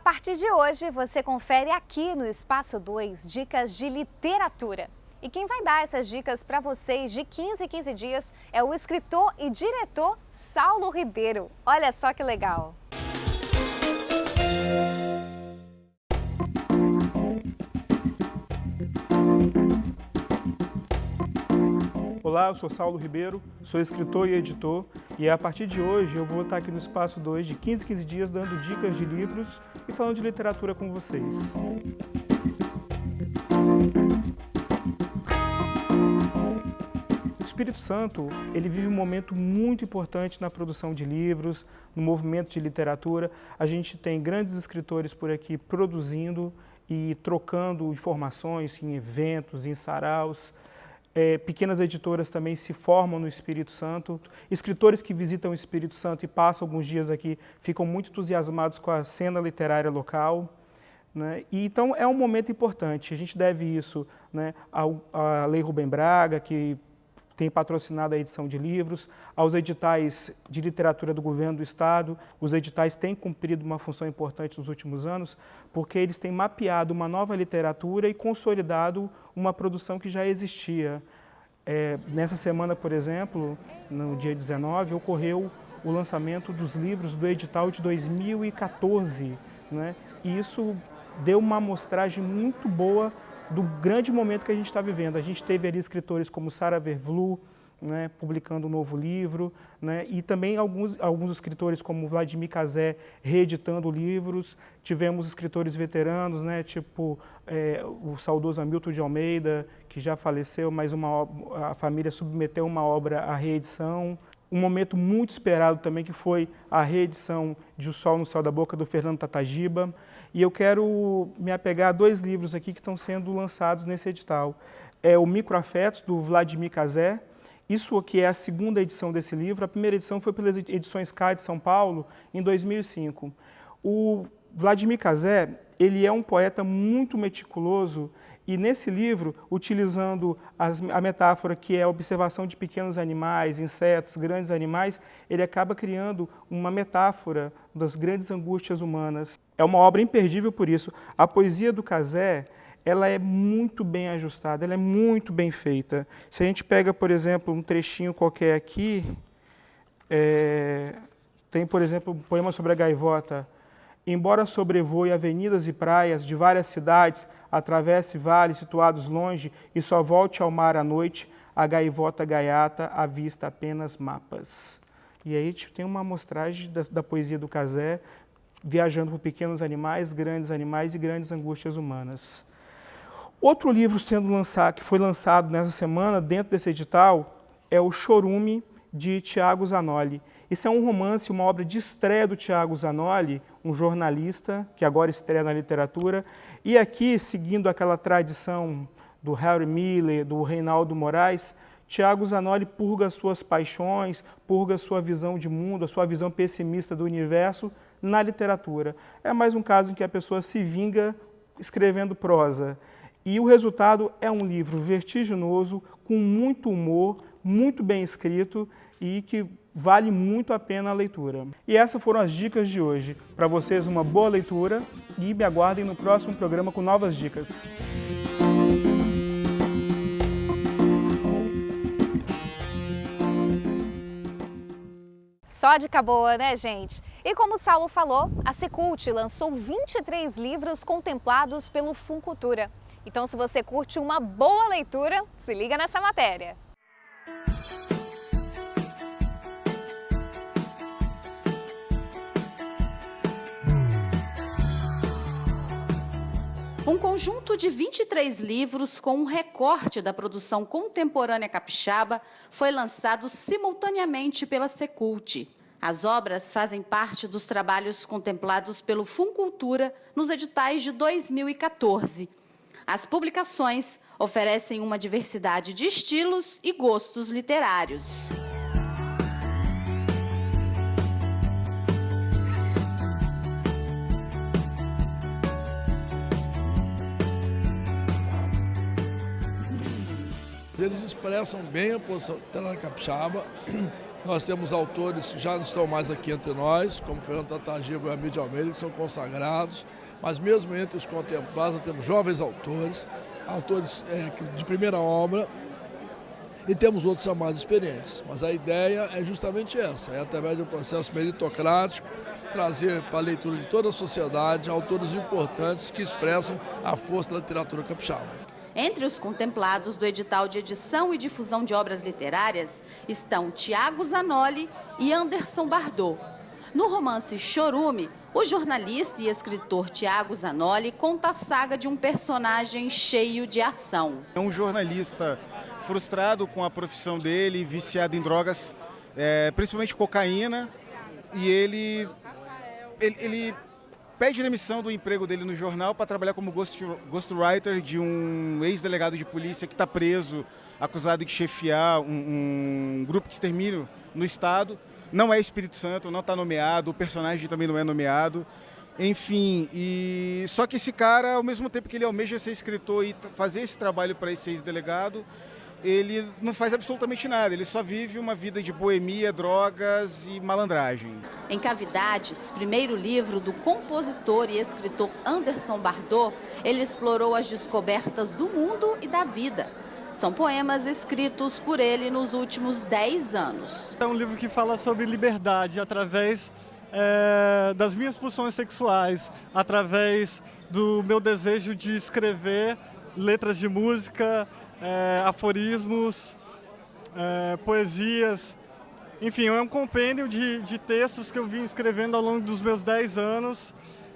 partir de hoje, você confere aqui no Espaço 2 dicas de literatura. E quem vai dar essas dicas para vocês de 15 em 15 dias é o escritor e diretor Saulo Ribeiro. Olha só que legal! Olá, eu sou Saulo Ribeiro, sou escritor e editor e a partir de hoje eu vou estar aqui no Espaço 2 de 15 em 15 dias dando dicas de livros e falando de literatura com vocês. O Espírito Santo, ele vive um momento muito importante na produção de livros, no movimento de literatura. A gente tem grandes escritores por aqui produzindo e trocando informações em eventos, em saraus. Pequenas editoras também se formam no Espírito Santo. Escritores que visitam o Espírito Santo e passam alguns dias aqui ficam muito entusiasmados com a cena literária local, né? E, então é um momento importante. A gente deve isso, né, à Lei Rubem Braga, que tem patrocinado a edição de livros, aos editais de literatura do governo do estado. Os editais têm cumprido uma função importante nos últimos anos, porque eles têm mapeado uma nova literatura e consolidado uma produção que já existia. Nessa semana, por exemplo, no dia 19, ocorreu o lançamento dos livros do edital de 2014, né? E isso deu uma amostragem muito boa do grande momento que a gente está vivendo. A gente teve ali escritores como Sara Vervlu, né, publicando um novo livro, né, e também alguns escritores como Vladimir Cazé reeditando livros. Tivemos escritores veteranos, né, tipo o saudoso Hamilton de Almeida, que já faleceu, mas a família submeteu uma obra à reedição. Um momento muito esperado também que foi a reedição de O Sol no Céu da Boca, do Fernando Tatagiba. E eu quero me apegar a dois livros aqui que estão sendo lançados nesse edital. É o Microafetos, do Vladimir Cazé. Isso aqui é a segunda edição desse livro. A primeira edição foi pelas Edições K de São Paulo, em 2005. O Vladimir Cazé, ele é um poeta muito meticuloso e nesse livro, utilizando a metáfora que é a observação de pequenos animais, insetos, grandes animais, ele acaba criando uma metáfora das grandes angústias humanas. É uma obra imperdível por isso. A poesia do Cazé, ela é muito bem ajustada, ela é muito bem feita. Se a gente pega, por exemplo, um trechinho qualquer aqui, tem, por exemplo, um poema sobre a gaivota. Embora sobrevoe avenidas e praias de várias cidades, atravesse vales situados longe e só volte ao mar à noite, a gaivota gaiata avista apenas mapas. E aí a gente tem uma amostragem da poesia do Cazé, viajando por pequenos animais e grandes angústias humanas. Outro livro que foi lançado nessa semana, dentro desse edital, é o Chorume, de Tiago Zanoli. Esse é um romance, uma obra de estreia do Tiago Zanoli, um jornalista que agora estreia na literatura. E aqui, seguindo aquela tradição do Harry Miller, do Reinaldo Moraes, Tiago Zanoli purga suas paixões, purga sua visão de mundo, a sua visão pessimista do universo na literatura. É mais um caso em que a pessoa se vinga escrevendo prosa. E o resultado é um livro vertiginoso, com muito humor, muito bem escrito e que vale muito a pena a leitura. E essas foram as dicas de hoje. Para vocês, uma boa leitura e me aguardem no próximo programa com novas dicas. Só dica boa, né, gente? E como o Saulo falou, a Secult lançou 23 livros contemplados pelo Funcultura. Então, se você curte uma boa leitura, se liga nessa matéria. Um conjunto de 23 livros com um recorte da produção contemporânea capixaba foi lançado simultaneamente pela Secult. As obras fazem parte dos trabalhos contemplados pelo Funcultura nos editais de 2014. As publicações oferecem uma diversidade de estilos e gostos literários. Eles expressam bem a posição literária capixaba Nós temos autores que já não estão mais aqui entre nós, como Fernando Tatagiba e Amílio de Almeida, que são consagrados, mas mesmo entre os contemplados nós temos jovens autores de primeira obra, e temos outros mais experientes. Mas a ideia é justamente essa, é através de um processo meritocrático, trazer para a leitura de toda a sociedade autores importantes que expressam a força da literatura capixaba. Entre os contemplados do edital de edição e difusão de obras literárias estão Tiago Zanoli e Anderson Bardot. No romance Chorume, o jornalista e escritor Tiago Zanoli conta a saga de um personagem cheio de ação. É um jornalista frustrado com a profissão dele, viciado em drogas, principalmente cocaína, e ele pede demissão do emprego dele no jornal para trabalhar como ghostwriter de um ex-delegado de polícia que está preso, acusado de chefiar um grupo de extermínio no estado. Não é Espírito Santo, não está nomeado, o personagem também não é nomeado. Enfim, só que esse cara, ao mesmo tempo que ele almeja ser escritor e fazer esse trabalho para esse ex-delegado, ele não faz absolutamente nada, ele só vive uma vida de boemia, drogas e malandragem. Em Cavidades, primeiro livro do compositor e escritor Anderson Bardot, ele explorou as descobertas do mundo e da vida. São poemas escritos por ele nos últimos 10 anos. É um livro que fala sobre liberdade através das minhas pulsões sexuais, através do meu desejo de escrever letras de música, aforismos, poesias, enfim, é um compêndio de textos que eu vim escrevendo ao longo dos meus 10 anos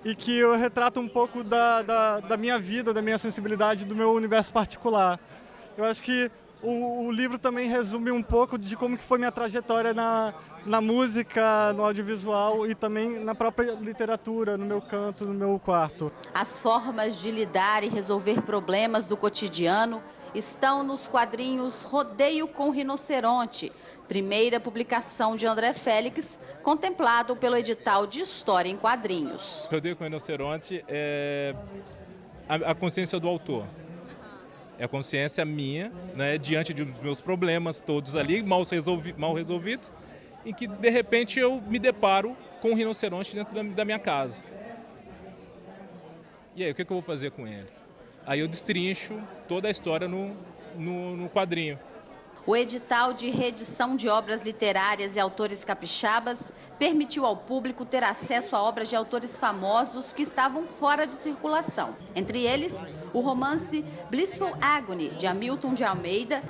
e que eu retrato um pouco da minha vida, da minha sensibilidade, do meu universo particular. Eu acho que o livro também resume um pouco de como que foi minha trajetória na música, no audiovisual e também na própria literatura, no meu canto, no meu quarto. As formas de lidar e resolver problemas do cotidiano estão nos quadrinhos Rodeio com Rinoceronte, primeira publicação de André Félix, contemplado pelo edital de História em Quadrinhos. Rodeio com Rinoceronte é a consciência do autor. É a consciência minha, né, diante dos meus problemas todos ali, mal resolvidos, em que, de repente, eu me deparo com um rinoceronte dentro da minha casa. E aí, o que eu vou fazer com ele? Aí eu destrincho toda a história no quadrinho. O edital de reedição de obras literárias e autores capixabas permitiu ao público ter acesso a obras de autores famosos que estavam fora de circulação. Entre eles, o romance Blissful Agony, de Hamilton de Almeida,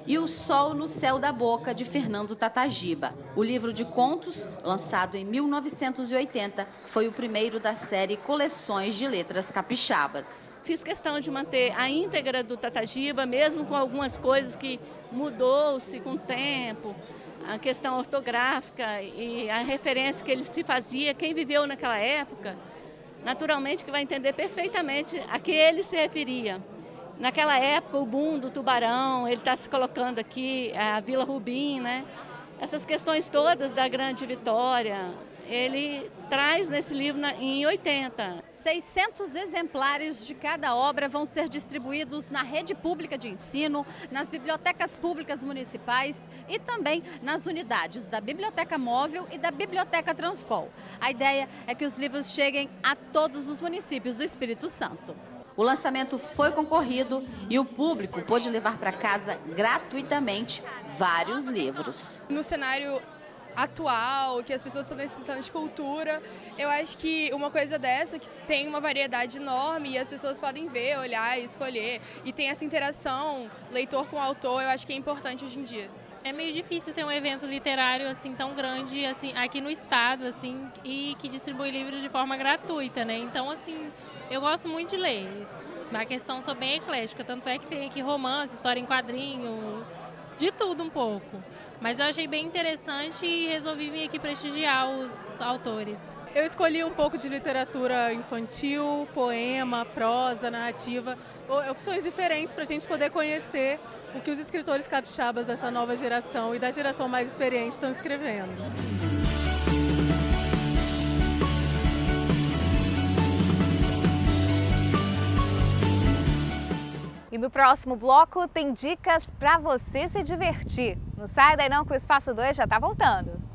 e O Sol no Céu da Boca, de Fernando Tatagiba. O livro de contos, lançado em 1980, foi o primeiro da série Coleções de Letras Capixabas. Fiz questão de manter a íntegra do Tatagiba, mesmo com algumas coisas que mudou-se com o tempo, a questão ortográfica e a referência que ele se fazia, quem viveu naquela época, naturalmente que vai entender perfeitamente a que ele se referia. Naquela época, o boom do Tubarão, ele está se colocando aqui, a Vila Rubim, né? Essas questões todas da Grande Vitória, ele traz nesse livro em 80. 600 exemplares de cada obra vão ser distribuídos na rede pública de ensino, nas bibliotecas públicas municipais e também nas unidades da Biblioteca Móvel e da Biblioteca Transcol. A ideia é que os livros cheguem a todos os municípios do Espírito Santo. O lançamento foi concorrido e o público pôde levar para casa gratuitamente vários livros. No cenário atual, que as pessoas estão necessitando de cultura, eu acho que uma coisa dessa, que tem uma variedade enorme e as pessoas podem ver, olhar e escolher, e tem essa interação leitor com autor, eu acho que é importante hoje em dia. É meio difícil ter um evento literário assim tão grande assim aqui no estado assim e que distribui livros de forma gratuita, né? Então assim, eu gosto muito de ler. Na questão sou bem eclética, tanto é que tem aqui romance, história em quadrinho, de tudo um pouco. Mas eu achei bem interessante e resolvi vir aqui prestigiar os autores. Eu escolhi um pouco de literatura infantil, poema, prosa, narrativa, opções diferentes para a gente poder conhecer o que os escritores capixabas dessa nova geração e da geração mais experiente estão escrevendo. E E no próximo bloco tem dicas para você se divertir. Não sai daí não que o Espaço 2 já está voltando.